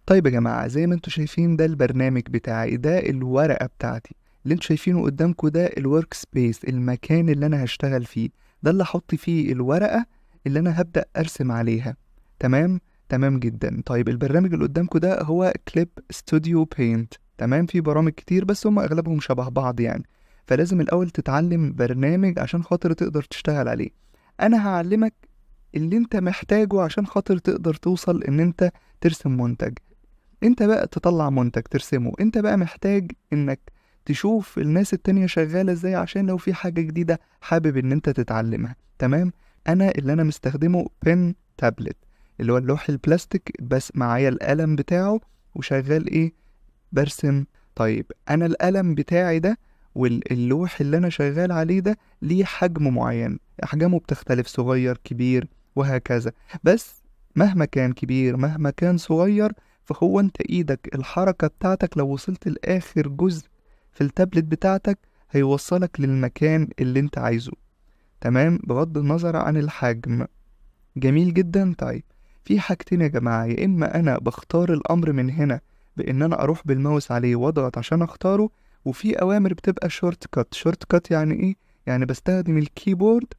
طيب يا جماعة، زي ما انتوا شايفين ده البرنامج بتاعي، ده الورقة بتاعتي اللي انتوا شايفينه قدامكم، ده الورك سبيس، المكان اللي انا هشتغل فيه، ده اللي هحط فيه الورقة اللي انا هبدأ ارسم عليها. تمام. تمام جدا. طيب البرنامج اللي قدامكم ده هو كليب ستوديو بينت. تمام. في برامج كتير بس هم اغلبهم شبه بعض يعني، فلازم الاول تتعلم برنامج عشان خاطر تقدر تشتغل عليه. انا هعلمك اللي انت محتاجه عشان خاطر تقدر توصل ان انت ترسم منتج. انت بقى تطلع منتج ترسمه، انت بقى محتاج انك تشوف الناس التانية شغالة ازاي عشان لو في حاجة جديدة حابب ان انت تتعلمها. تمام. انا اللي انا مستخدمه بن تابلت، اللي هو اللوح البلاستيك، بس معايا القلم بتاعه وشغال ايه، برسم. طيب انا القلم بتاعي ده واللوح اللي انا شغال عليه ده ليه حجم معين، احجامه بتختلف، صغير كبير وهكذا. بس مهما كان كبير مهما كان صغير، فهو انت ايدك الحركة بتاعتك لو وصلت لاخر جزء في التابلت بتاعتك هيوصلك للمكان اللي انت عايزه. تمام، بغض النظر عن الحجم. جميل جدا. طيب في حاجتين يا جماعة، يا إما أنا بختار الأمر من هنا بإن أنا أروح بالماوس عليه وأضغط عشان أختاره، وفي أوامر بتبقى شورت كات. شورت كات يعني إيه؟ يعني بستخدم الكيبورد،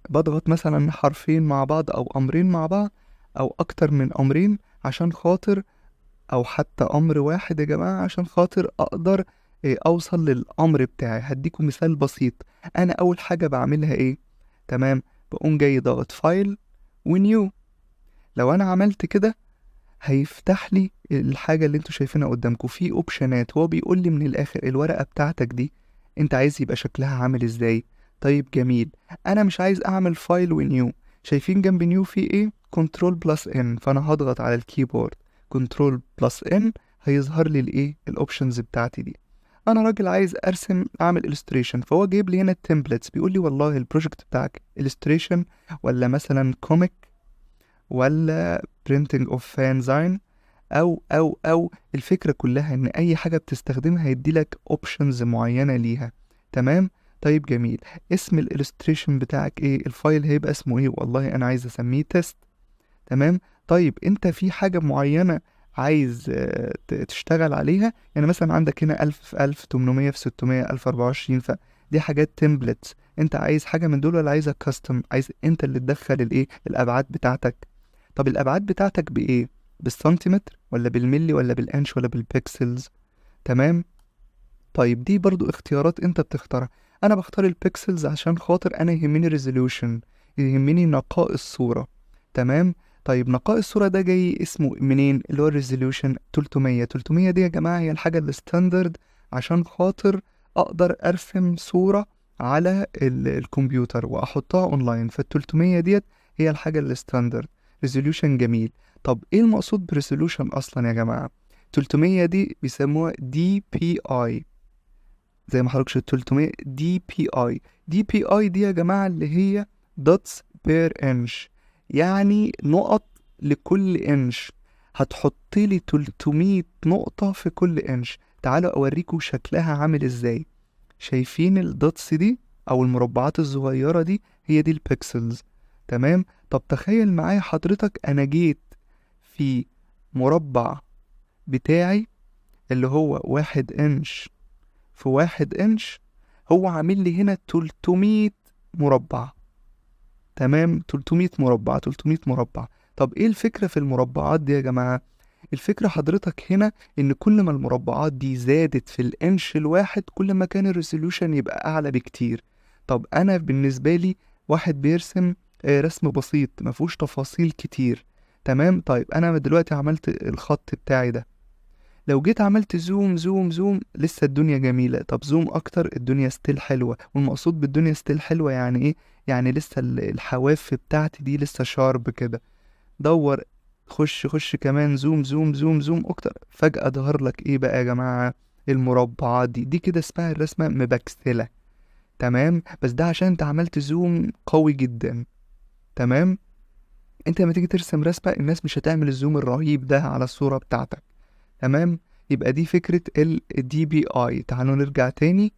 بضغط مثلا حرفين مع بعض أو أمرين مع بعض أو أكتر من أمرين عشان خاطر، أو حتى أمر واحد يا جماعة عشان خاطر أقدر أوصل للأمر بتاعي. هديكم مثال بسيط. أنا أول حاجة بعملها إيه؟ تمام، بقوم جاي ضغط فايل ونيو. لو انا عملت كده هيفتح لي الحاجة اللي انتوا شايفينها قدامكم في اوبشنات. هو بيقول لي من الاخر الورقة بتاعتك دي انت عايز يبقى شكلها عامل ازاي. طيب جميل. انا مش عايز اعمل فايل ونيو. شايفين جنب نيو في ايه؟ كنترول بلس ان. فانا هضغط على الكيبورد كنترول بلس ان، هيظهر لي الايه، الاوبشنز بتاعتي دي. انا راجل عايز ارسم اعمل illustration، فهو جايب لي هنا التمبلتس، بيقول لي والله البروجكت بتاعك illustration ولا مثلا كوميك ولا printing of fanzine، او الفكرة كلها ان اي حاجة بتستخدمها هيديلك options معينة ليها. تمام. طيب جميل. اسم الالستريشن بتاعك ايه؟ الفايل هيبقى اسمه ايه؟ والله انا عايز اسميه تيست. تمام. طيب انت في حاجة معينة عايز تشتغل عليها؟ يعني مثلا عندك هنا 1000 في 1000، 800 في 600، 1024، فدي حاجات تمبلتس. انت عايز حاجة من دول ولا عايزها كاستم؟ عايز انت اللي تدخل الايه، الابعاد بتاعتك. طب الابعاد بتاعتك بايه؟ بالسنتيمتر ولا بالملي ولا بالانش ولا بالبيكسلز؟ تمام. طيب دي برضو اختيارات انت بتختارها. انا بختار البيكسلز عشان خاطر انا يهمني ريزوليوشن، يهمني نقاء الصورة. تمام. طيب نقاء الصورة ده جاي اسمه منين؟ اللي هو الريزوليوشن 300. 300 دي يا جماعة هي الحاجة الستاندرد عشان خاطر اقدر ارسم صورة على الكمبيوتر واحطها اونلاين. فال 300 ديت هي الحاجة الستاندرد. ريزوليوشن جميل. طب ايه المقصود بريزوليوشن اصلا يا جماعة؟ 300 دي بيسموها دي بي اي، زي ما حضرتك شفت 300 دي بي اي. دي بي اي دي يا جماعة اللي هي دوتس بير انش، يعني نقط لكل انش. هتحط لي 300 نقطة في كل انش. تعالوا اوريكم شكلها عامل ازاي. شايفين الدوتس دي او المربعات الصغيرة دي؟ هي دي البيكسلز. تمام. طب تخيل معايا حضرتك انا جيت في مربع بتاعي اللي هو 1 انش في 1 انش، هو عامل لي هنا 300 مربع. تمام، 300 مربع، 300 مربع. طب ايه الفكرة في المربعات دي يا جماعة؟ الفكرة حضرتك هنا ان كل ما المربعات دي زادت في الانش الواحد كل ما كان الريزوليوشن يبقى اعلى بكتير. طب انا بالنسبة لي واحد بيرسم رسم بسيط مفهوش تفاصيل كتير. تمام. طيب انا دلوقتي عملت الخط بتاعي ده، لو جيت عملت زوم زوم زوم لسه الدنيا جميلة. طب زوم اكتر، الدنيا ستيل حلوة. والمقصود بالدنيا ستيل حلوة يعني ايه؟ يعني لسه الحواف بتاعتي دي لسه شارب كده. دور، خش خش كمان، زوم زوم زوم زوم اكتر، فجأة ظهر لك ايه بقى يا جماعة؟ المربعات دي كده اسمها الرسمة مبكسلة. تمام. بس ده عشان انت عملت زوم قوي جدا. تمام. انت لما تيجي ترسم رسمة الناس مش هتعمل الزوم الرهيب ده على الصورة بتاعتك. تمام. يبقى دي فكرة ال DPI. تعالوا نرجع تاني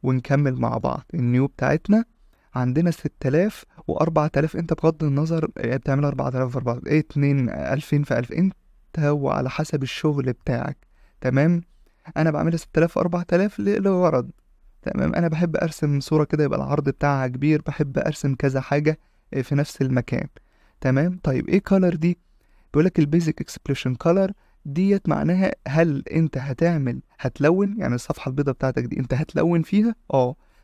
ونكمل مع بعض. النيو بتاعتنا عندنا 6000 و4000. انت بغض النظر بتعمل 4000 في 4 ايه 2 2000 في 2000. انت وعلى حسب الشغل بتاعك. تمام. انا بعملها 6000 4000 لغرض. تمام. انا بحب ارسم صورة كده يبقى العرض بتاعها كبير، بحب ارسم كذا حاجة في نفس المكان. تمام. طيب ايه color دي؟ بيقولك البيزك اكسبريشن color ديت معناها هل انت هتلون، يعني الصفحة البيضاء بتاعتك دي انت هتلون فيها؟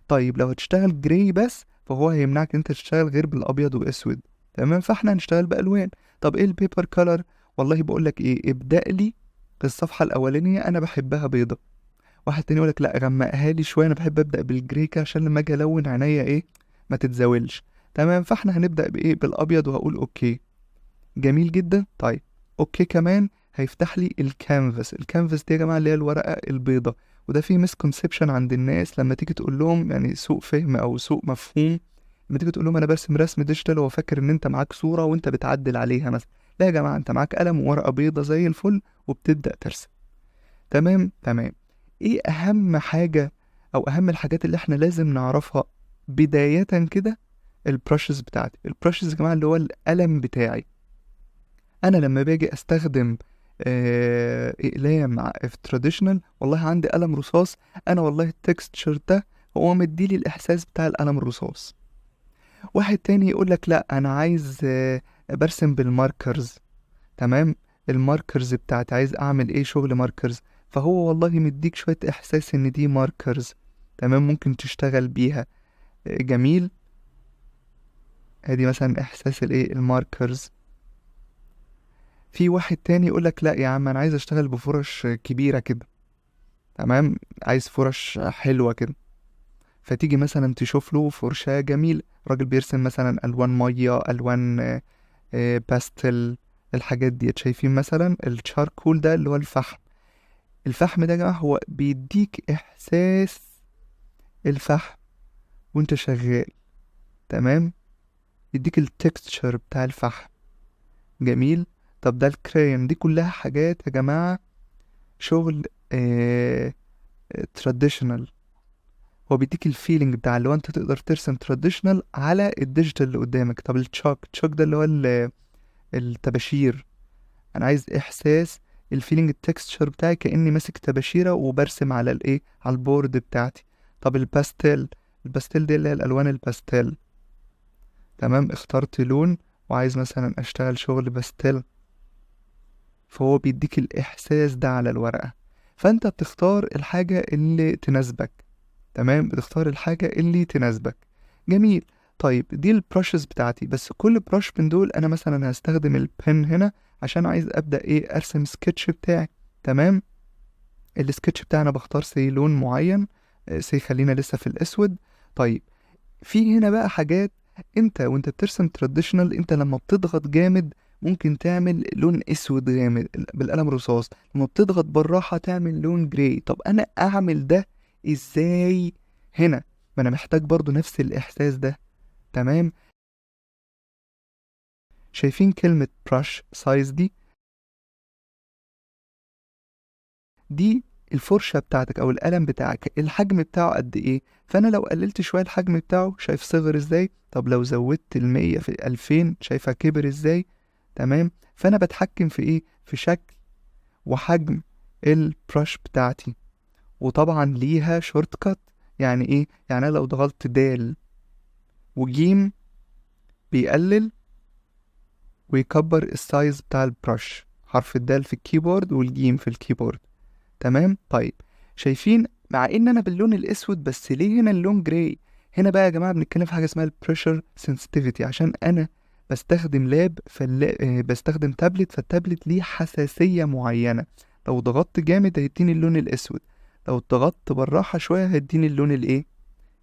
طيب لو هتشتغل جراي بس فهو هيمنعك انت تشتغل غير بالابيض واسود. تمام. فاحنا هنشتغل بالوان. طب ايه البيبر كولر؟ والله بقولك ايه، ابدأ لي الصفحة الاولانية انا بحبها بيضة. واحد تاني يقولك لا غمقها لي شوية، انا بحب ابدأ بالجراي كده عشان لما اجي الون عينيا ايه ما تتزاولش. تمام. فاحنا هنبدأ بايه بالابيض وهقول اوكي. جميل جدا. طيب اوكي كمان هيفتح لي الكانفاس. الكانفاس دي يا جماعه اللي هي الورقه البيضاء. وده فيه مسكونسبشن عند الناس لما تيجي تقول لهم، يعني سوء فهم او سوء مفهوم، لما تيجي تقول لهم انا برسم رسم ديجيتال، هو فاكر ان انت معاك صوره وانت بتعدل عليها مثلا. لا يا جماعه، انت معاك قلم وورقه بيضاء زي الفل وبتبدا ترسم. تمام. تمام. ايه اهم حاجه او اهم الحاجات اللي احنا لازم نعرفها بدايه كده؟ البراشز بتاعتي. البراشز يا جماعه اللي هو القلم بتاعي. انا لما باجي استخدم اقلام في تراديشنال، والله عندي قلم رصاص، انا والله التكستشر ده هو مديلي الاحساس بتاع القلم الرصاص. واحد تاني يقول لك لا انا عايز برسم بالماركرز. تمام. الماركرز بتاعتي عايز اعمل ايه شغل ماركرز، فهو والله مديك شوية احساس ان دي ماركرز. تمام. ممكن تشتغل بيها. جميل. ادي مثلا احساس الايه الماركرز. في واحد تاني يقولك لا يا عم انا عايز اشتغل بفرش كبيرة كده. تمام. عايز فرش حلوة كده. فتيجي مثلا تشوف له فرشة جميل، راجل بيرسم مثلا الوان مية، الوان باستل. الحاجات دي شايفين مثلا الشاركول ده اللي هو الفحم. الفحم ده يا جماعة هو بيديك احساس الفحم وانت شغال. تمام. يديك التكستشر بتاع الفحم. جميل. طب ده الكريون. دي كلها حاجات يا جماعة شغل تراديشنال. هو بيديك الفيلينج بتاع اللي هو انت تقدر ترسم تراديشنال على الديجيتال اللي قدامك. طب التشوك ده اللي هو الطباشير. انا عايز احساس الفيلينج التكستشر بتاعي كاني ماسك طباشيره وبرسم على الايه على البورد بتاعتي. طب الباستيل. الباستيل دي اللي هي الالوان الباستيل. تمام. اخترت لون وعايز مثلا اشتغل شغل باستيل، فهو بيديك الاحساس ده على الورقه. فانت بتختار الحاجه اللي تناسبك. تمام. بتختار الحاجة اللي تناسبك. جميل. طيب دي البراشز بتاعتي، بس كل براش من دول انا مثلا هستخدم البن هنا عشان عايز ابدأ ايه ارسم سكتش بتاعي. تمام. السكتش بتاعنا بختار سي لون معين، سي خلينا لسه في الاسود. طيب في هنا بقى حاجات، انت وانت بترسم تراديشنال انت لما بتضغط جامد ممكن تعمل لون اسود غامق بالقلم رصاص، لما بتضغط بالراحة تعمل لون جراي. طب انا اعمل ده ازاي هنا؟ ما انا محتاج برضو نفس الاحساس ده. تمام. شايفين كلمة brush size دي الفرشة بتاعتك او القلم بتاعك الحجم بتاعه قد ايه؟ فانا لو قللت شوية الحجم بتاعه شايف صغر ازاي؟ طب لو زودت 100 في 2000 شايفها كبر ازاي؟ تمام. فانا بتحكم في ايه؟ في شكل وحجم البرش بتاعتي. وطبعا ليها شورت كات. يعني ايه؟ يعني أنا لو ضغطت دال وجيم بيقلل ويكبر السايز بتاع البرش. حرف الدال في الكيبورد والجيم في الكيبورد. تمام. طيب شايفين مع ان انا باللون الاسود بس ليه هنا اللون جراي؟ هنا بقى يا جماعه بنتكلم في حاجه اسمها البريشر سنسيتيفيتي. عشان انا بستخدم لاب بستخدم تابلت، فالتابلت ليه حساسيه معينه. لو ضغطت جامد هيديني اللون الاسود، لو ضغطت بالراحه شويه هيديني اللون الايه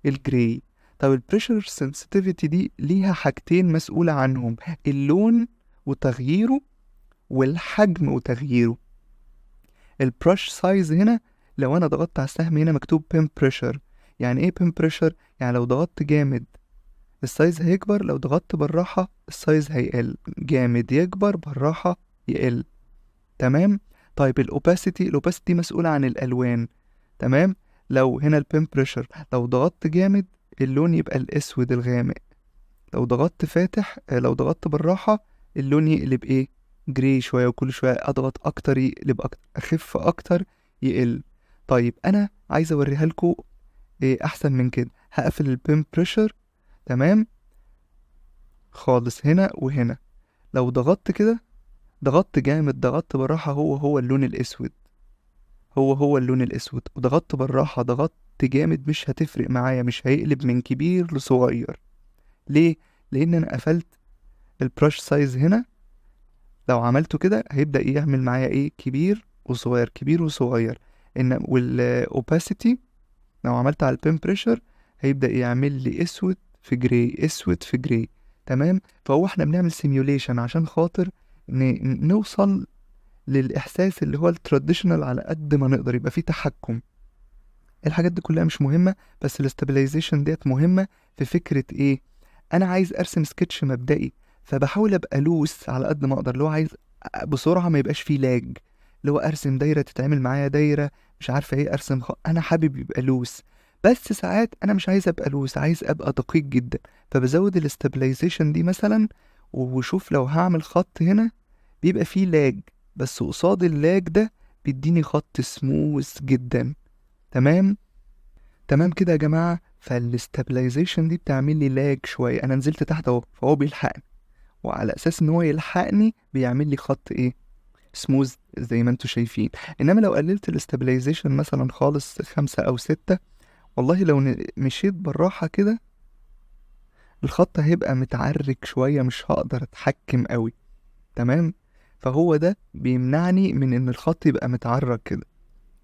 الجراي. طب البريشر سنسيتيفيتي دي ليها حاجتين مسؤوله عنهم، اللون وتغييره والحجم وتغييره. البرش سايز هنا لو انا ضغطت على السهم هنا مكتوب بين بريشر. يعني ايه بين بريشر؟ يعني لو ضغطت جامد السايز هيكبر، لو ضغطت بالراحة السايز هيقل. جامد يكبر، بالراحة يقل. تمام. طيب الاوباسيتي مسؤولة عن الالوان. تمام. لو هنا البين بريشر لو ضغطت جامد اللون يبقى الاسود الغامق، لو ضغطت فاتح لو ضغطت بالراحة اللون يقلب ايه جراي شويه، وكل شويه اضغط اكتر يقلب اكتر، اخف اكتر يقل. طيب انا عايز اوريها لكم ايه احسن من كده. هقفل البين بريشر تمام خالص هنا وهنا. لو ضغطت كده، ضغطت جامد، ضغطت بالراحه، هو اللون الاسود، هو اللون الاسود. وضغطت بالراحه، ضغطت جامد، مش هتفرق معايا، مش هيقلب من كبير لصغير. ليه؟ لان انا قفلت البرش سايز هنا. لو عملته كده هيبدأ يعمل معايا ايه؟ كبير وصغير، كبير وصغير. ان والاوباسيتي لو عملت على البين بريشر هيبدأ يعمل لي اسود في جراي، اسود في جراي. تمام. فهو احنا بنعمل سيميوليشن عشان خاطر نوصل للاحساس اللي هو التراديشنال على قد ما نقدر، يبقى فيه تحكم. الحاجات دي كلها مش مهمة، بس الاستابيلايزيشن ديت مهمة. في فكرة ايه؟ انا عايز ارسم سكتش مبدئي، فبحاول ابقى لوس على قد ما اقدر، اللي هو عايز بسرعة ما يبقاش فيه لاج، اللي هو ارسم دايرة تتعمل معايا دايرة، مش عارفة ايه ارسم انا حابب يبقى لوس. بس ساعات انا مش عايز ابقى لوس، عايز ابقى دقيق جدا، فبزود الاستابيلايزيشن دي مثلا. وشوف لو هعمل خط هنا بيبقى فيه لاج، بس قصاد اللاج ده بيديني خط سموث جدا. تمام. تمام كده يا جماعة. فالاستابلايزيشن دي بتعمل لي لاج شوية، انا نزلت تحت اهو فهو بيلحقني، وعلى اساس ان هو يلحقني بيعمل لي خط ايه؟ سموز زي ما انتوا شايفين. انما لو قللت الاستابلايزيشن مثلا خالص 5 او 6، والله لو مشيت بالراحة كده الخط هيبقى متعرج شوية، مش هقدر اتحكم قوي. تمام. فهو ده بيمنعني من ان الخط يبقى متعرج كده.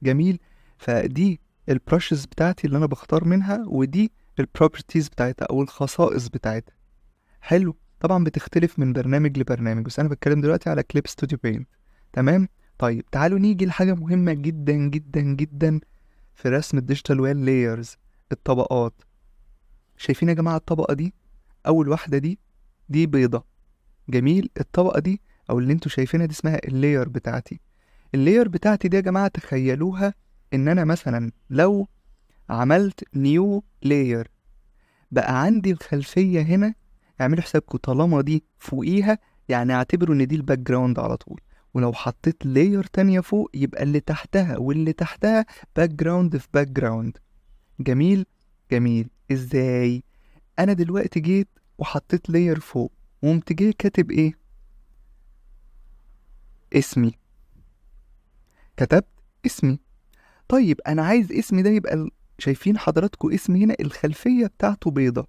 جميل. فدي البراشز بتاعتي اللي انا بختار منها، ودي البروبرتيز بتاعتها او الخصائص بتاعتها. حلو. طبعا بتختلف من برنامج لبرنامج، بس انا بتكلم دلوقتي على كليب ستوديو بينت. تمام. طيب تعالوا نيجي لحاجة مهمة جدا جدا جدا في رسم الديجيتال ويل لايرز، الطبقات. شايفين يا جماعة الطبقة دي؟ اول واحدة دي بيضة. جميل. الطبقة دي او اللي انتوا شايفينها دي اسمها اللاير بتاعتي. اللاير بتاعتي دي يا جماعة تخيلوها ان انا مثلا لو عملت نيو لاير، بقى عندي الخلفية هنا. اعملوا حسابكم طالما دي فوقيها، يعني اعتبروا ان دي الباك جراوند على طول. ولو حطيت لاير تانية فوق يبقى اللي تحتها واللي تحتها باك جراوند في باك جراوند. جميل. جميل. ازاي؟ انا دلوقتي جيت وحطيت لاير فوق، وقمت جاي كاتب ايه؟ اسمي. كتبت اسمي. طيب انا عايز اسمي ده يبقى شايفين حضراتكم اسمي هنا الخلفية بتاعته بيضة.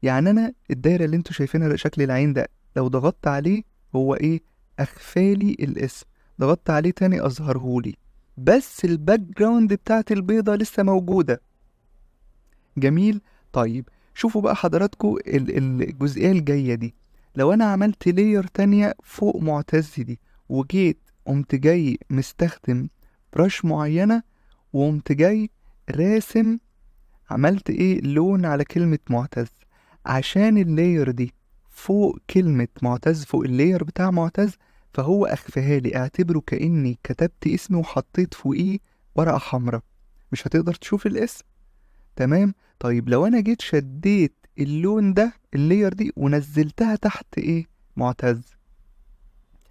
يعني انا الدايرة اللي انتوا شايفينها شكل العين ده، لو ضغطت عليه هو ايه؟ اخفالي الاسم. ضغطت عليه تاني اظهرهولي، بس الباك جراوند بتاعت البيضة لسه موجودة. جميل. طيب شوفوا بقى حضراتكم الجزئية الجاية دي. لو انا عملت لاير تانية فوق معتز دي، وجيت قمت جاي مستخدم برش معينة، وقمت جاي راسم، عملت ايه؟ لون على كلمة معتز، عشان اللاير دي فوق كلمة معتز، فوق اللاير بتاع معتز، فهو اخفاها لي. اعتبره كأني كتبت اسمي وحطيت فوقيه ورقة حمراء، مش هتقدر تشوف الاسم. تمام. طيب لو انا جيت شديت اللون ده، اللاير دي، ونزلتها تحت ايه؟ معتز،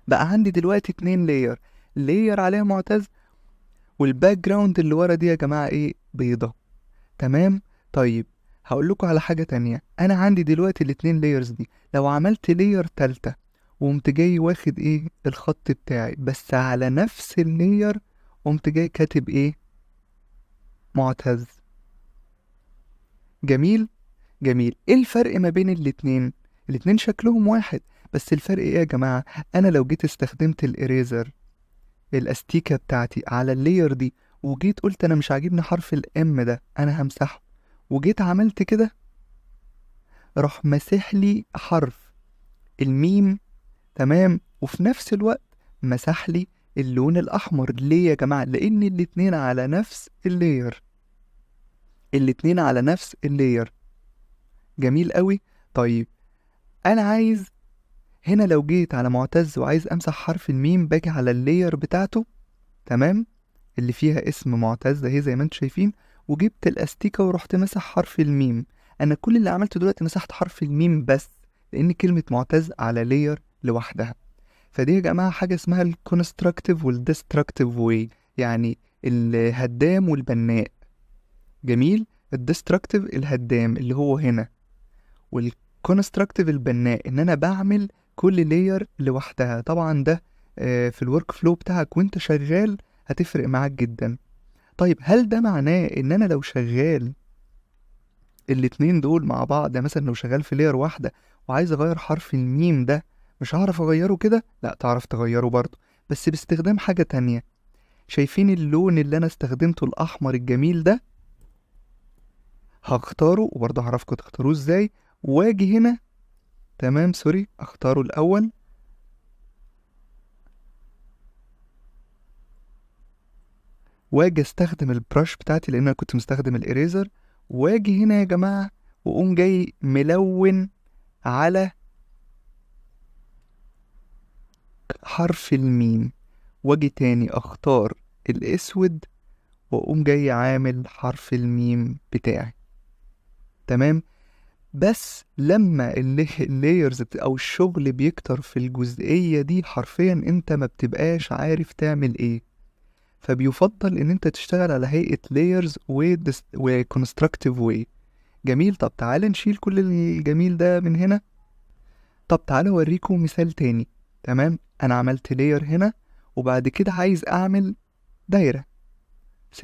بقى عندي دلوقتي 2 لاير، لاير عليها معتز، والباك جراوند اللي ورا دي يا جماعة ايه؟ بيضة. تمام. طيب هقول لكم على حاجة تانية. انا عندي دلوقتي ال2 لايرز دي، لو عملت لاير تالتة وقمت جاي واخد ايه؟ الخط بتاعي، بس على نفس اللاير قمت جاي كاتب ايه؟ معتز. جميل. جميل. ايه الفرق ما بين الاتنين شكلهم واحد، بس الفرق ايه يا جماعة؟ انا لو جيت استخدمت الاريزر، الاستيكة بتاعتي على اللاير دي، وجيت قلت انا مش عاجبني حرف الام ده، انا همسحه، وجيت عملت كده، راح مسح لي حرف الميم. تمام. وفي نفس الوقت مسح لي اللون الاحمر. ليه يا جماعة؟ لان الاتنين على نفس اللاير، الاتنين على نفس اللاير. جميل قوي. طيب انا عايز هنا لو جيت على معتز وعايز امسح حرف الميم، باجي على اللاير بتاعته، تمام، اللي فيها اسم معتز اهي زي ما انتم شايفين، وجبت الاستيكة ورحت مسح حرف الميم. انا كل اللي عملته دلوقتي مسحت حرف الميم بس، لان كلمة معتز على لاير لوحدها. فدي يا جماعة حاجة اسمها الكونستراكتيف والديستركتيف واي، يعني الهدام والبناء. جميل. الديستركتيف الهدام اللي هو هنا، والكونستراكتيف البناء ان انا بعمل كل لاير لوحدها. طبعا ده في الورك فلو بتاعك وانت شغال هتفرق معاك جدا. طيب هل ده معناه ان انا لو شغال الاتنين دول مع بعض، يعني مثلا لو شغال في لاير واحدة وعايز اغير حرف الميم ده، مش هعرف اغيره كده؟ لا، تعرف تغيره برضه، بس باستخدام حاجة تانية. شايفين اللون اللي انا استخدمته الاحمر الجميل ده؟ هختاره وبرضه هعرفكم تختاروه ازاي. واجي هنا، تمام، سوري، اختاره الاول. واجي استخدم البرش بتاعتي لان انا كنت مستخدم الاريزر. واجي هنا يا جماعة واقوم جاي ملون على حرف الميم. واجي تاني اختار الاسود واقوم جاي عامل حرف الميم بتاعي. تمام. بس لما اللايرز او الشغل بيكتر في الجزئية دي، حرفيا انت ما بتبقاش عارف تعمل ايه. فبيفضل ان انت تشتغل على هيئة layers و constructive way. جميل. طب تعالى نشيل كل الجميل ده من هنا. طب تعالى اوريكم مثال تاني. تمام. انا عملت layer هنا، وبعد كده عايز اعمل دايرة.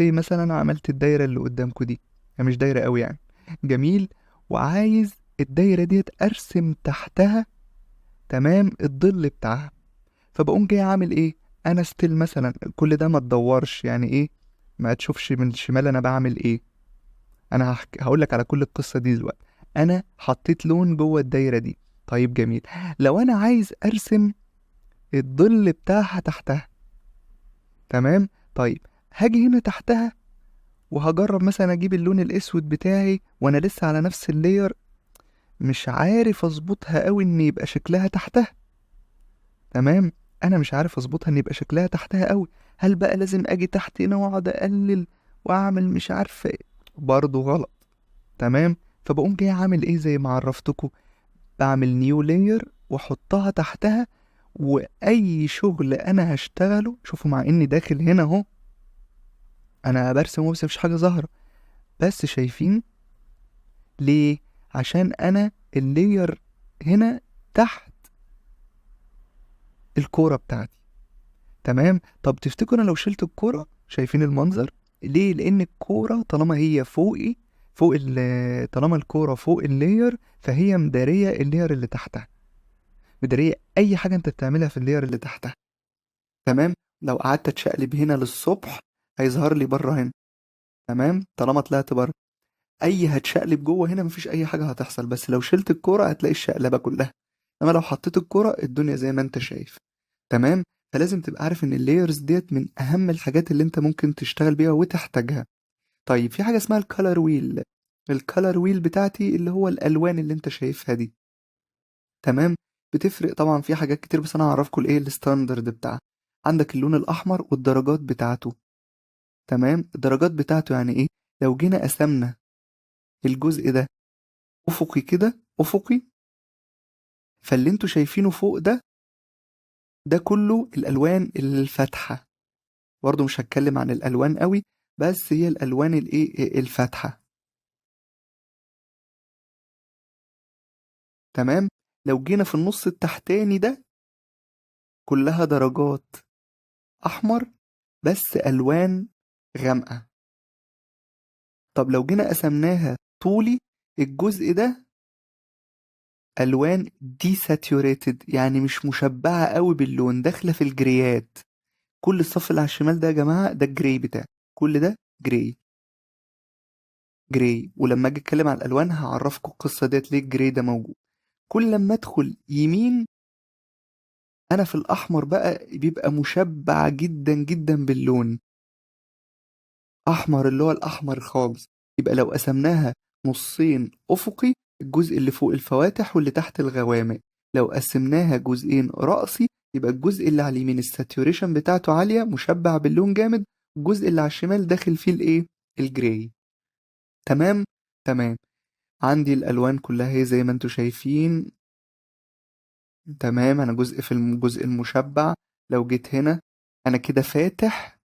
مثلا انا عملت الدايرة اللي قدامكم دي، هي مش دايرة قوي يعني. جميل. وعايز الدايرة ديت ارسم تحتها، تمام، الظل بتاعها. فبقوم جاي عامل ايه؟ انا ستيل مثلا كل ده ما تدورش يعني ايه، ما تشوفش من الشمال انا بعمل ايه. انا هقول لك على كل القصه دي دلوقتي. انا حطيت لون جوه الدايره دي. طيب جميل. لو انا عايز ارسم الظل بتاعها تحتها، تمام، طيب هاجي هنا تحتها وهجرب مثلا اجيب اللون الاسود بتاعي وانا لسه على نفس اللاير. مش عارف اظبطها قوي ان يبقى شكلها تحتها. تمام. انا مش عارف اظبطها ان يبقى شكلها تحتها قوي. هل بقى لازم اجي تحت هنا واقعد اقلل واعمل مش عارف ايه؟ برضه غلط. تمام. فبقوم جاي عامل ايه زي ما عرفتكم؟ بعمل نيو لاير واحطها تحتها، واي شغل انا هشتغله، شوفوا مع اني داخل هنا اهو انا برسم وبس مفيش حاجه ظاهره، بس شايفين ليه؟ عشان انا اللاير هنا تحت الكوره بتاعتي. تمام. طب تفتكروا انا لو شلت الكوره، شايفين المنظر؟ ليه؟ لان الكوره طالما هي فوقي، فوق طالما الكوره فوق اللاير، فهي مداريه اللاير اللي تحتها، مداريه اي حاجه انت بتعملها في اللاير اللي تحتها. تمام. لو قعدت اتشقلب هنا للصبح هيظهر لي بره هنا. تمام. طالما طلعت بره، اي هتشقلب جوه هنا مفيش اي حاجه هتحصل، بس لو شلت الكوره هتلاقي الشقلبه كلها. انما لو حطيت الكوره الدنيا زي ما انت شايف. تمام. فلازم تبقى عارف ان اللايرز ديت من اهم الحاجات اللي انت ممكن تشتغل بيها وتحتاجها. طيب في حاجه اسمها الكالر ويل. الكالر ويل بتاعتي اللي هو الالوان اللي انت شايفها دي. تمام. بتفرق طبعا في حاجات كتير، بس انا هعرفكم الايه الستاندرد بتاعها. عندك اللون الاحمر والدرجات بتاعته. تمام. الدرجات بتاعته يعني ايه؟ لو جينا قسمنا الجزء ده افقي كده، افقي، فاللي انتوا شايفينه فوق ده، ده كله الالوان الفاتحه. برضه مش هتكلم عن الالوان قوي، بس هي الالوان الايه الفاتحه. تمام. لو جينا في النص التحتاني ده، كلها درجات احمر، بس الوان غامقه. طب لو جينا قسمناها طولي، الجزء ده الوان دي ساتيوريتد، يعني مش مشبعه قوي باللون، داخله في الجريات. كل الصف اللي على الشمال ده يا جماعه ده الجراي بتاعي، كل ده جراي. جراي. ولما اجي اتكلم عن الالوان هعرفكم القصه ديت ليه الجراي ده موجود. كل لما ادخل يمين، انا في الاحمر بقى بيبقى مشبع جدا جدا باللون احمر، اللي هو الاحمر خالص. يبقى لو قسمناها نصين افقي، الجزء اللي فوق الفواتح واللي تحت الغوامق. لو قسمناها جزئين رأسي، يبقى الجزء اللي على اليمين الساتوريشن بتاعته عالية مشبع باللون جامد، الجزء اللي على الشمال داخل فيه الايه الجراي. تمام. تمام. عندي الالوان كلها هي زي ما انتوا شايفين. تمام، انا جزء في الجزء المشبع. لو جيت هنا انا كده فاتح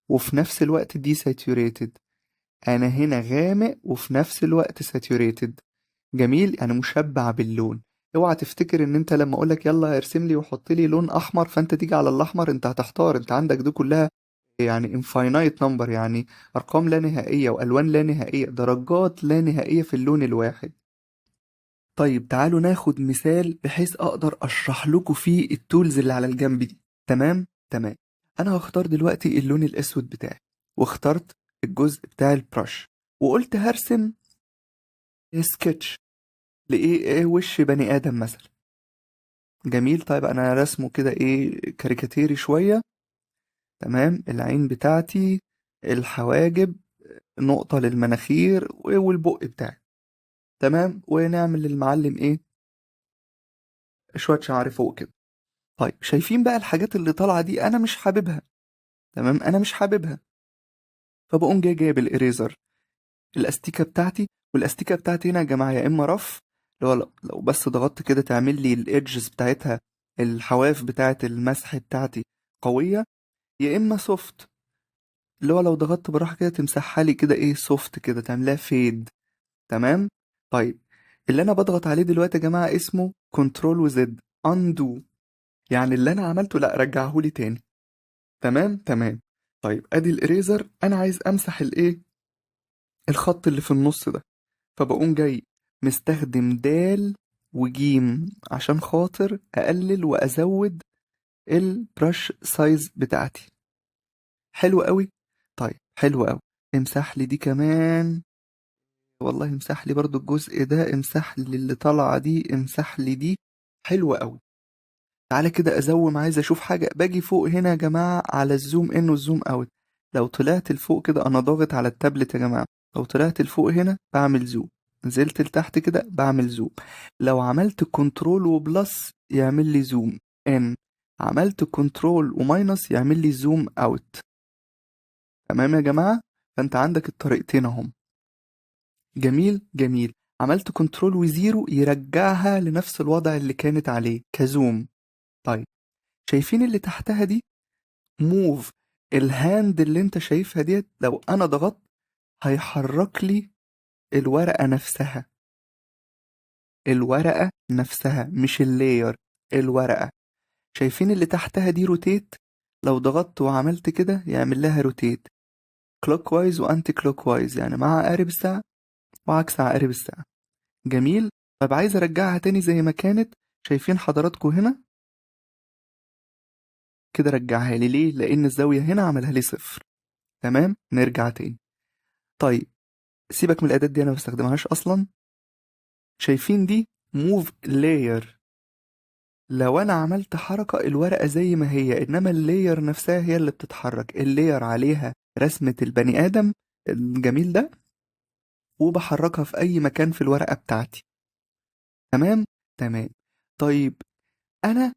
وفي نفس الوقت دي ساتوريتد. انا هنا غامق وفي نفس الوقت ساتوريتد. جميل، يعني مشبع باللون. اوعى تفتكر ان انت لما اقولك يلا ارسم لي وحط لي لون احمر فانت تيجي على الاحمر، انت هتحتار. انت عندك دي كلها يعني infinite number، يعني ارقام لا نهائية والوان لا نهائية، درجات لا نهائية في اللون الواحد. طيب تعالوا ناخد مثال بحيث اقدر اشرح لكم فيه التولز اللي على الجنب دي. تمام تمام. انا هختار دلوقتي اللون الاسود بتاعي، واخترت الجزء بتاع البرش، وقلت هرسم سكتش لإيه وش بني آدم مثلا. جميل، طيب أنا رسمه كده إيه كاريكاتيري شوية. تمام، العين بتاعتي، الحواجب، نقطة للمناخير والبق بتاعي. تمام، ونعمل للمعلم إيه شوية شعر فوق كده. طيب شايفين بقى الحاجات اللي طالعة دي أنا مش حاببها. تمام، أنا مش حاببها. فبقوم جايب الإريزر، الأستيكة بتاعتي. والأستيكة بتاعتي هنا يا جماعة يا إما رف، اللي هو لو بس ضغطت كده تعمل لي الإيدجز بتاعتها، الحواف بتاعت المسح بتاعتي قوية، يا إما سوفت، اللي هو لو ضغطت براحة كده تمسحها لي كده إيه سوفت كده تعملها فيد. تمام. طيب اللي أنا بضغط عليه دلوقتي يا جماعة اسمه كنترول وزد أندو، يعني اللي أنا عملته لأ رجعهولي تاني. تمام تمام. طيب أدي الإريزر، أنا عايز أمسح الإيه الخط اللي في النص ده. فبقوم جاي مستخدم دال وجيم عشان خاطر اقلل وازود البرش سايز بتاعتي. حلو قوي. طيب حلو قوي. امسح لي دي كمان، والله امسح لي برضو الجزء ده، امسح لي اللي طالعه دي، امسح لي دي. حلو قوي. تعالى كده ازوم، عايز اشوف حاجه. باجي فوق هنا يا جماعه على الزوم ان والزوم اوت. لو طلعت لفوق كده انا ضاغط على التابلت يا جماعه، لو طلعت لفوق هنا بعمل زوم، نزلت لتحت كده بعمل زوم. لو عملت كنترول وبلس يعمل لي زوم ان، عملت كنترول وماينس يعمل لي زوم اوت. تمام يا جماعه، فانت عندك الطريقتين اهم. جميل جميل. عملت كنترول وزيرو يرجعها لنفس الوضع اللي كانت عليه كزوم. طيب شايفين اللي تحتها دي موف، الهاند اللي انت شايفها ديت لو انا ضغطت هيحرك لي الورقة نفسها. الورقة نفسها مش اللاير، الورقة. شايفين اللي تحتها دي روتيت، لو ضغطت وعملت كده يعمل لها روتيت كلوك وايز وانتي كلوك وايز، يعني مع عقارب الساعة وعكس عقارب الساعة. جميل. طب عايز ارجعها تاني زي ما كانت. شايفين حضراتكم هنا كده رجعها لي ليه؟ لان الزاوية هنا عملها لي صفر. تمام، نرجع تاني. طيب سيبك من الأداة دي أنا ما بستخدمهاش أصلا. شايفين دي موف لاير، لو أنا عملت حركة الورقة زي ما هي، إنما اللاير نفسها هي اللي بتتحرك. اللاير عليها رسمة البني آدم الجميل ده، وبحركها في أي مكان في الورقة بتاعتي. تمام تمام. طيب أنا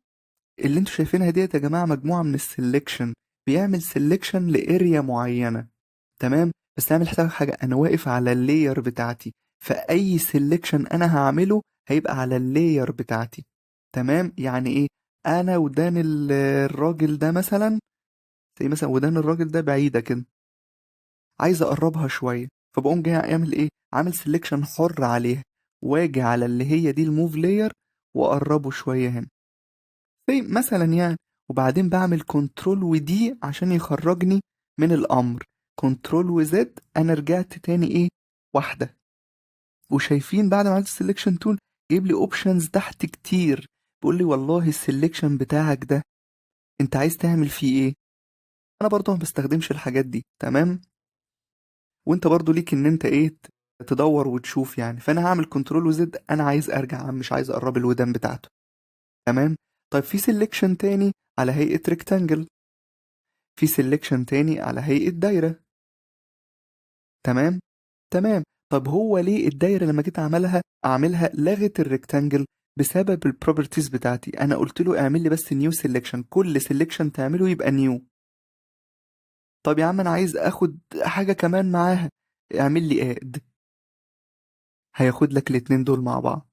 اللي انتوا شايفينها ديت يا جماعة مجموعة من السلكشن، بيعمل سلكشن لاريا معينة. تمام، بس اعمل حسابك حاجة، انا واقف على اللاير بتاعتي، فاي سلكشن انا هعمله هيبقى على اللاير بتاعتي. تمام، يعني ايه؟ انا ودان الراجل ده مثلا، زي مثلا ودان الراجل ده بعيدة كده، عايز اقربها شوية، فبقوم جاي اعمل ايه؟ عامل سلكشن حر عليها، واجي على اللي هي دي الموف لاير واقربه شوية هنا زي مثلا يعني. وبعدين بعمل كنترول ودي عشان يخرجني من الامر، كنترول وزد انا رجعت تاني ايه واحدة. وشايفين بعد ما عملت السلكشن تول جايب لي اوبشنز تحت كتير، بيقول لي والله السلكشن بتاعك ده انت عايز تعمل فيه ايه. انا برضه ما بستخدمش الحاجات دي. تمام، وانت برضه ليك ان انت ايه تدور وتشوف يعني. فانا هعمل كنترول وزد، انا عايز ارجع مش عايز اقرب الودان بتاعته. تمام. طيب في سلكشن تاني على هيئة ريكتانجل، في سيلكشن تاني على هيئة دايرة. تمام تمام. طب هو ليه الدايرة لما جيت اعملها لغت الريكتانجل؟ بسبب البروبرتيز بتاعتي. انا قلت له اعمل لي بس نيو سيلكشن، كل سيلكشن تعمله يبقى نيو. طب يا عم انا عايز اخد حاجة كمان معاها، اعمل لي اد، هياخد لك الاتنين دول مع بعض.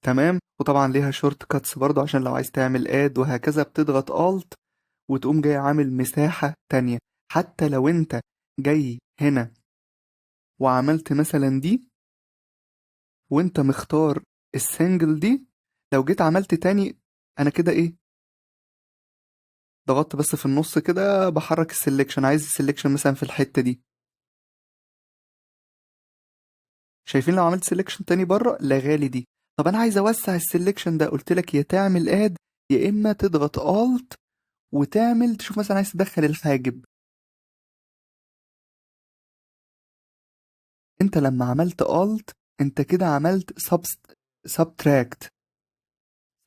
تمام. وطبعا ليها شورت كاتس برضو عشان لو عايز تعمل اد وهكذا، بتضغط الت وتقوم جاي عامل مساحة تانية. حتى لو انت جاي هنا وعملت مثلا دي وانت مختار السنجل دي، لو جيت عملت تاني انا كده ايه، ضغطت بس في النص كده بحرك السلكشن، عايز السلكشن مثلا في الحتة دي، شايفين لو عملت سلكشن تاني بره لغالي دي. طب انا عايز اوسع السلكشن ده، قلت لك يا تعمل اد يا اما تضغط الت وتعمل تشوف مثلا عايز تدخل الحاجب. انت لما عملت الت انت كده عملت سبتراكت.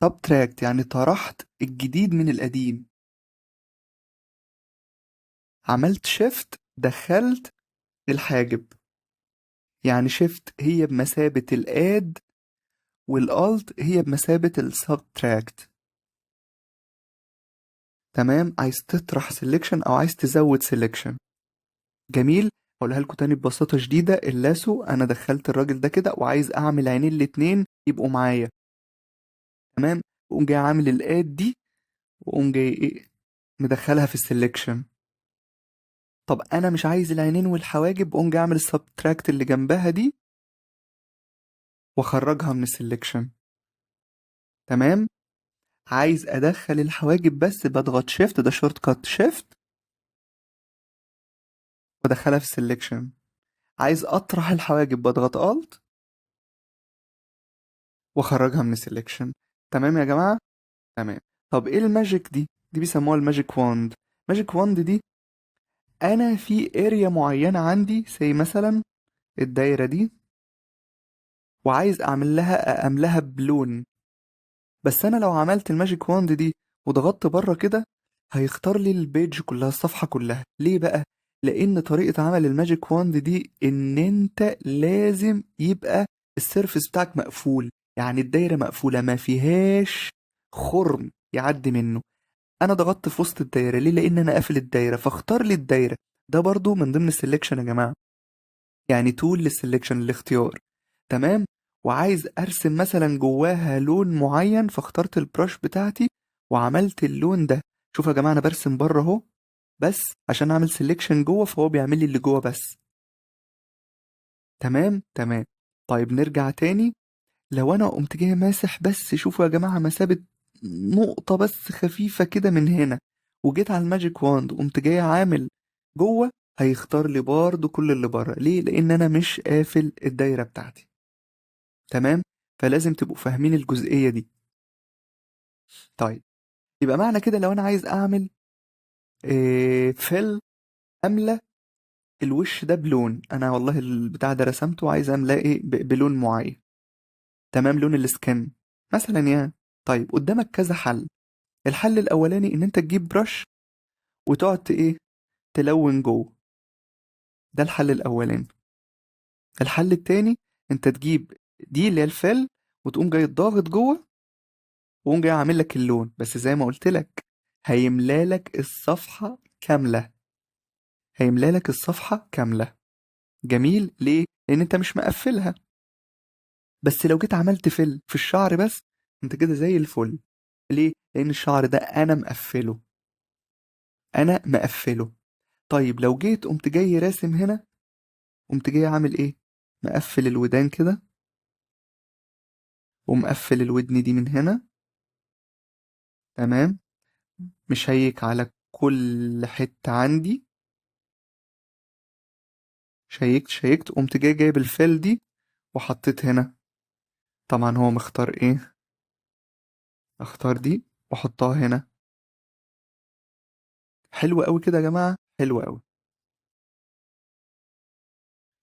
سبتراكت يعني طرحت الجديد من القديم. عملت شيفت دخلت الحاجب. يعني شيفت هي بمثابة الاد والالت هي بمثابة السبتراكت. تمام، عايز تطرح سيلكشن او عايز تزود سيلكشن. جميل. اقولها لكم تاني ببساطة شديدة، اللاسو انا دخلت الراجل ده كده وعايز اعمل عينين الاتنين يبقوا معايا. تمام، وقوم جاي عامل الاد دي وقوم جاي ايه مدخلها في السلكشن. طب انا مش عايز العينين والحواجب، قوم جاي اعمل السبتراكت اللي جنبها دي واخرجها من السلكشن. تمام، عايز ادخل الحواجب بس بضغط شيفت، ده شورت كات شيفت وادخلها في السلكشن. عايز اطرح الحواجب بضغط الت واخرجها من السلكشن. تمام يا جماعة. تمام. طب ايه الماجيك دي بيسموها الماجيك واند. ماجيك واند دي انا في اريا معينة عندي زي مثلا الدايرة دي وعايز املاها بلون. بس انا لو عملت الماجيك واند دي وضغطت بره كده هيختار لي البيج كلها، الصفحة كلها. ليه بقى؟ لان طريقة عمل الماجيك واند دي ان انت لازم يبقى السيرفس بتاعك مقفول، يعني الدايرة مقفولة ما فيهاش خرم يعدي منه. انا ضغطت في وسط الدايرة ليه؟ لان انا قافل الدايرة فاختار لي الدايرة. ده برضو من ضمن السلكشن يا جماعة، يعني تول للسلكشن الاختيار. تمام، وعايز ارسم مثلا جواها لون معين فاخترت البرش بتاعتي وعملت اللون ده. شوفوا يا جماعه انا برسم بره اهو بس عشان اعمل سلكشن جوه فهو بيعمل لي اللي جوه بس. تمام تمام. طيب نرجع تاني. لو انا قمت جاي ماسح بس، شوفوا يا جماعه مثابه نقطه بس خفيفه كده من هنا وجيت على الماجيك واند قمت جاي عامل جوه، هيختار لي برضه كل اللي بره. ليه؟ لان انا مش قافل الدايره بتاعتي. تمام، فلازم تبقوا فاهمين الجزئية دي. طيب، يبقى معنى كده لو انا عايز اعمل فيل املى الوش ده بلون، انا والله البتاع ده رسمته وعايز املاه ايه بلون معين. تمام، لون السكن مثلا يعني. طيب قدامك كذا حل. الحل الاولاني ان انت تجيب برش وتقعد ايه تلون جوه، ده الحل الاولاني. الحل التاني انت تجيب دي اللي هي الفيل وتقوم جاي ضاغط جوه وقوم جاي عامل لك اللون، بس زي ما قلت لك هيملالك الصفحة كاملة. هيملالك الصفحة كاملة. جميل. ليه؟ لأن أنت مش مقفلها. بس لو جيت عملت فل في الشعر بس أنت كده زي الفل. ليه؟ لأن الشعر ده أنا مقفله. أنا مقفله. طيب لو جيت قمت جاي راسم هنا، قمت جاي عامل إيه؟ مقفل الودان كده ومقفل الودن دي من هنا. تمام، مشيك على كل حتة عندي. شيكت قمت جاي جايب الفيل دي وحطيت هنا. طبعا هو مختار ايه، اختار دي واحطها هنا. حلو قوي كده يا جماعة، حلو قوي.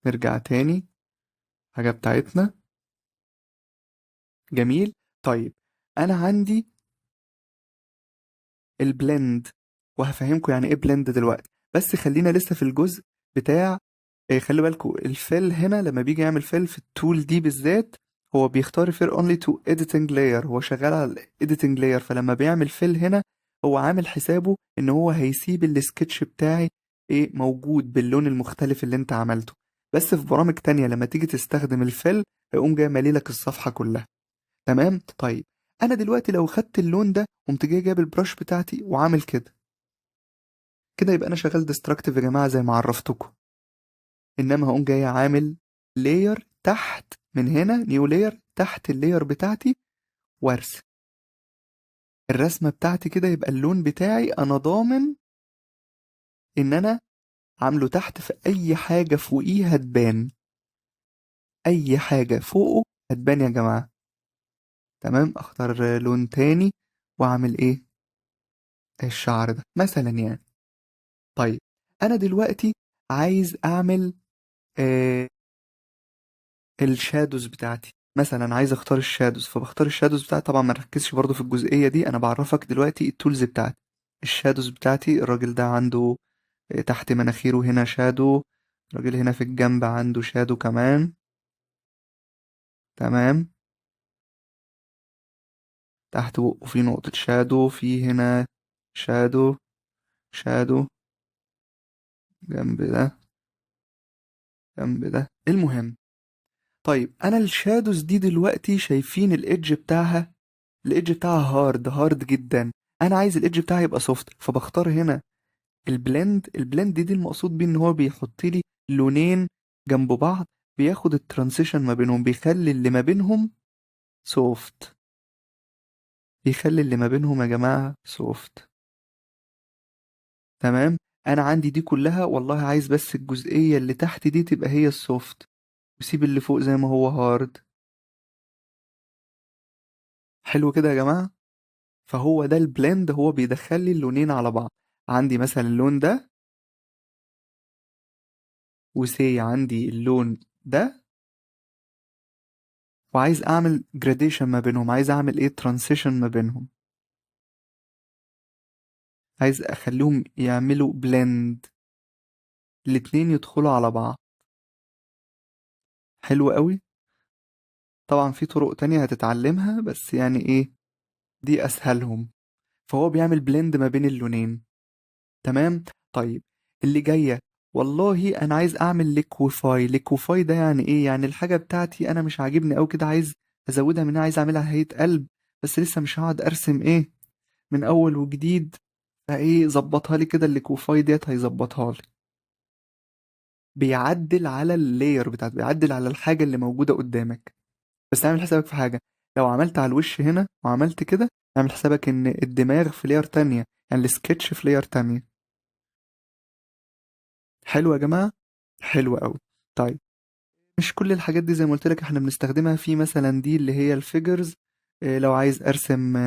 نرجع تاني حاجة بتاعتنا. جميل. طيب انا عندي البلند وهفهمكم يعني ايه بلند دلوقتي، بس خلينا لسه في الجزء بتاع إيه. خلي بالكم الفيل هنا لما بيجي يعمل فيل في التول دي بالذات هو بيختار فير only to editing layer، هو شغال على ال editing layer. فلما بيعمل فيل هنا هو عامل حسابه ان هو هيسيب السكتش بتاعي ايه موجود باللون المختلف اللي انت عملته. بس في برامج تانية لما تيجي تستخدم الفيل هيقوم جاي مالي لك الصفحة كلها. تمام. طيب انا دلوقتي لو خدت اللون ده قمت جاي جايب البرش بتاعتي وعامل كده كده، يبقى انا شغال ديستراكتيف يا جماعه زي ما عرفتكم. انما هقوم جاي عامل لاير تحت من هنا، نيو لاير تحت اللاير بتاعتي، وارسم الرسمه بتاعتي كده. يبقى اللون بتاعي انا ضامن ان انا عامله تحت، في اي حاجه فوقيه هتبان، اي حاجه فوقه هتبان يا جماعه. تمام. اختار لون تاني واعمل ايه، الشعر ده مثلا يعني. طيب انا دلوقتي عايز اعمل آه الشادوز بتاعتي مثلا، عايز اختار الشادوز، فبختار الشادوز بتاعتي. طبعا ما نركزش برضو في الجزئية دي، انا بعرفك دلوقتي التولز بتاعتي. الشادوز بتاعتي، الراجل ده عنده تحت مناخيره هنا شادو، الراجل هنا في الجنب عنده شادو كمان. تمام. تحت بقه في نقطة شادو، في هنا شادو، شادو جنب ده، جنب ده. المهم، طيب انا الشادوز دي دلوقتي شايفين الايدج بتاعها، الايدج بتاعها هارد جدا. انا عايز الايدج بتاعها يبقى سوفت، فبختار هنا البلند. البلند دي المقصود بيه ان هو بيحط لي لونين جنب بعض، بياخد الترانسيشن ما بينهم، بيخلي اللي ما بينهم سوفت، بيخلي اللي ما بينهم يا جماعة سوفت. تمام. انا عندي دي كلها والله، عايز بس الجزئية اللي تحت دي تبقى هي السوفت، وسيب اللي فوق زي ما هو هارد. حلو كده يا جماعة. فهو ده البلند، هو بيدخل لي اللونين على بعض. عندي مثلا اللون ده، وسي عندي اللون ده، وعايز اعمل جراديشن ما بينهم، عايز اعمل ايه، ترانسيشن ما بينهم، عايز اخليهم يعملوا بلند، الاتنين يدخلوا على بعض. حلو قوي. طبعا في طرق تانية هتتعلمها، بس يعني ايه، دي اسهلهم. فهو بيعمل بلند ما بين اللونين. تمام. طيب اللي جاية، والله انا عايز اعمل ليكوفاي. ليكوفاي ده يعني ايه، يعني الحاجة بتاعتي انا مش عاجبني اوي كده، عايز ازودها منها، عايز اعملها هيئة قلب، بس لسه مش هقعد ارسم ايه من اول وجديد. فايه، ظبطها لي كده، الليكوفاي ديت هيظبطها لي. بيعدل على اللاير بتاعت، بيعدل على الحاجة اللي موجودة قدامك. بس اعمل حسابك في حاجة، لو عملت على الوش هنا وعملت كده، اعمل حسابك ان الدماغ في لاير تانية، يعني السكتش في لاير تانية. حلو يا جماعة. حلو قوي. طيب مش كل الحاجات دي زي ما قلت لك احنا بنستخدمها في، مثلا دي اللي هي الفيجرز. لو عايز ارسم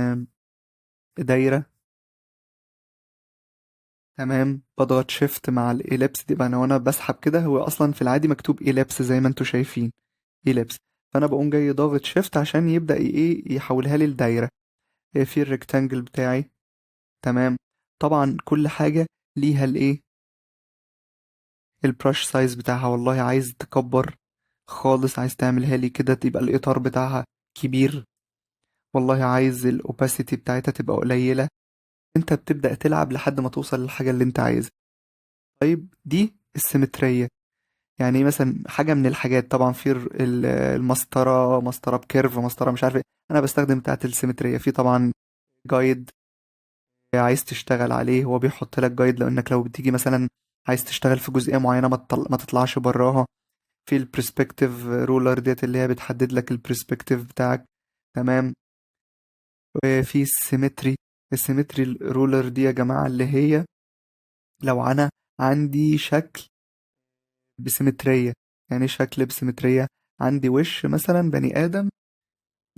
دايرة، تمام، بضغط شيفت مع الإيلابس دي بقى. انا وانا بسحب كده، هو اصلا في العادي مكتوب إيلابس زي ما انتوا شايفين، إيلابس. فانا بقوم جاي ضاغط شيفت عشان يبدأ ايه، يحولها لي لدايرة. في الريكتانجل بتاعي. تمام. طبعا كل حاجة ليها الايه، البرش سايز بتاعها. والله عايز تكبر خالص، عايز تعملها لي كده تبقى الإطار بتاعها كبير، والله عايز الأوباسيتي بتاعتها تبقى قليلة. انت بتبدأ تلعب لحد ما توصل للحاجة اللي انت عايزها. طيب دي السيمترية. يعني مثلا حاجة من الحاجات، طبعا في المسطرة، مسطرة بكيرف، مسطرة مش عارف ايه. انا بستخدم بتاعت السيمترية. في طبعا جايد عايز تشتغل عليه، هو بيحط لك جايد، لانك لو بتيجي مثلا عايز تشتغل في جزئية معينة ما تطلعش براها. في البرسبكتيف رولر ديت اللي هي بتحدد لك البرسبكتيف بتاعك. تمام. وفي السيمتري، السيمتري رولر دي يا جماعة اللي هي لو انا عندي شكل بسيمترية. يعني شكل بسيمترية، عندي وش مثلا بني آدم،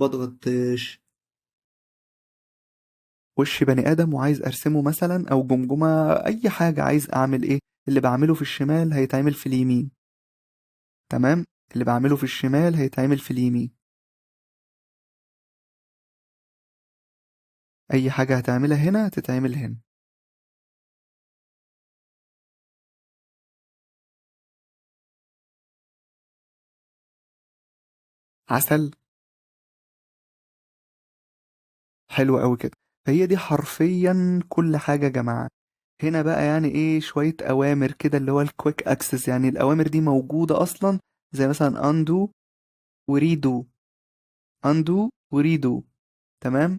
بضغط وش بني آدم وعايز أرسمه مثلا، أو جمجمة، أي حاجة عايز أعمل إيه، اللي بعمله في الشمال هيتعمل في اليمين. تمام. اللي بعمله في الشمال هيتعمل في اليمين. أي حاجة هتعملها هنا هتتعمل هنا. عسل. حلو قوي كده. فهي دي حرفيا كل حاجة يا جماعة. هنا بقى يعني ايه، شوية أوامر كده اللي هو الكويك أكسس، يعني الأوامر دي موجودة أصلا، زي مثلا undo وريدو. undo وريدو. تمام.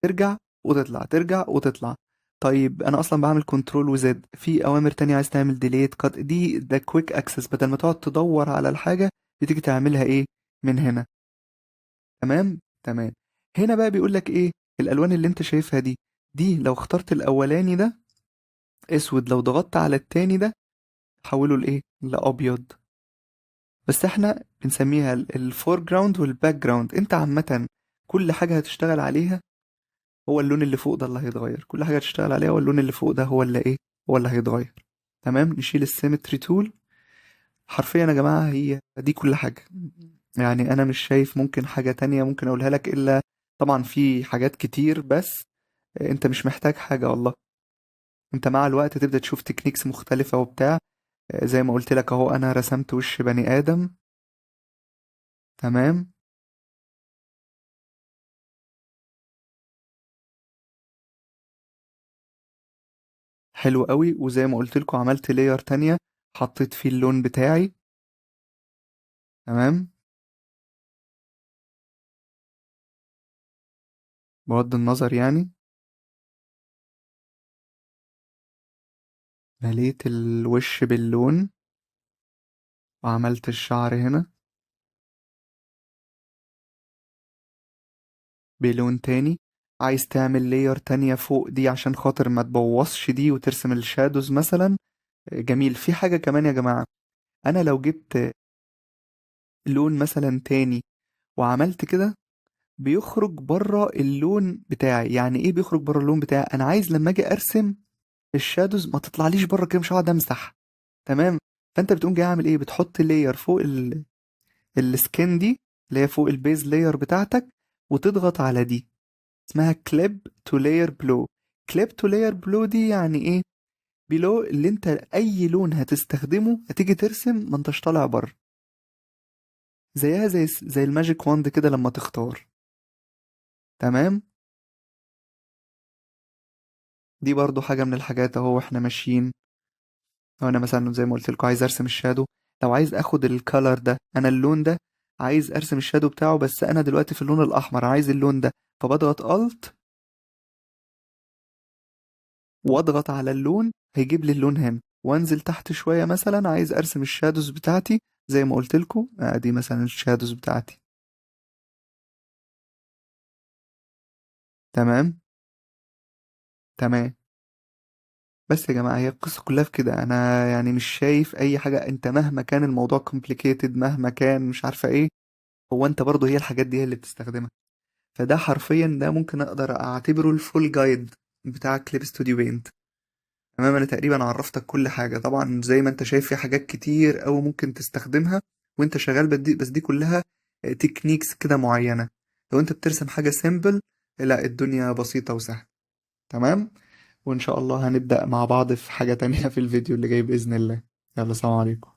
ترجع وتطلع، ترجع وتطلع. طيب انا اصلا بعمل كنترول وزد، في اوامر تانية عايز تعمل ديليت كات، دي ده كويك اكسس، بدل ما تقعد تدور على الحاجة بتيجي تعملها ايه من هنا. تمام تمام. هنا بقى بيقول لك ايه، الالوان اللي انت شايفها دي، دي لو اخترت الاولاني ده اسود، لو ضغطت على التاني ده حوله لايه، لابيض. بس احنا بنسميها الفور جراوند والباك جراوند. انت عامة كل حاجة هتشتغل عليها هو اللون اللي فوق ده اللي هيتغير، كل حاجة هتشتغل عليها هو اللون اللي فوق ده هو اللي ايه، هو اللي هيتغير. تمام. نشيل السيمتري تول. حرفيا يا جماعة هي دي كل حاجة. يعني انا مش شايف ممكن حاجة تانية ممكن اقولها لك، الا طبعا في حاجات كتير، بس انت مش محتاج حاجة والله. انت مع الوقت تبدأ تشوف تكنيكس مختلفة وبتاع. زي ما قلت لك اهو، انا رسمت وش بني ادم. تمام. حلو قوي. وزي ما قلت لكم عملت لاير تانية حطيت فيه اللون بتاعي. تمام. بغض النظر يعني. مليت الوش باللون وعملت الشعر هنا بلون تاني. عايز تعمل لاير تانية فوق دي عشان خاطر ما تبوظش دي وترسم الشادوز مثلا. جميل. في حاجة كمان يا جماعة، انا لو جبت لون مثلا تاني وعملت كده بيخرج بره اللون بتاعي. يعني ايه بيخرج بره اللون بتاعي؟ انا عايز لما اجي ارسم الشادوز ما تطلعليش بره كده، مش هقعد امسح. تمام. فانت بتقوم جاي عامل ايه، بتحط لاير فوق السكين دي اللي هي فوق البيز لاير بتاعتك، وتضغط على دي، اسمها كليب تو لاير بلو. كليب تو لاير بلو دي يعني ايه؟ بلو اللي انت اي لون هتستخدمه هتيجي ترسم ما انتش طالع بره. زيها زي الماجيك واند كده لما تختار. تمام. دي برضو حاجة من الحاجات اهو احنا ماشيين. لو انا مثلا زي ما قلت لكم عايز ارسم الشادو، لو عايز اخد الكالر ده، انا اللون ده عايز ارسم الشادو بتاعه، بس انا دلوقتي في اللون الاحمر عايز اللون ده، فبضغط الت واضغط على اللون هيجيب لي اللون هنا، وانزل تحت شوية مثلا عايز ارسم الشادوز بتاعتي زي ما قلت لكم، ادي مثلا الشادوز بتاعتي. تمام تمام. بس يا جماعة هي القصة كلها في كده. أنا يعني مش شايف أي حاجة، أنت مهما كان الموضوع complicated، مهما كان مش عارفة إيه، هو أنت برضه هي الحاجات دي هي اللي بتستخدمها. فده حرفيا ده ممكن أقدر أعتبره الفول جايد بتاع كليب ستوديو بينت. تمام. أنا تقريبا عرفتك كل حاجة. طبعا زي ما أنت شايف في حاجات كتير أوي ممكن تستخدمها وأنت شغال، بس دي كلها تكنيكس كده معينة. لو أنت بترسم حاجة سيمبل، لا الدنيا بسيطة وسهلة. تمام. وإن شاء الله هنبدأ مع بعض في حاجة تانية في الفيديو اللي جاي بإذن الله. يلا سلام عليكم.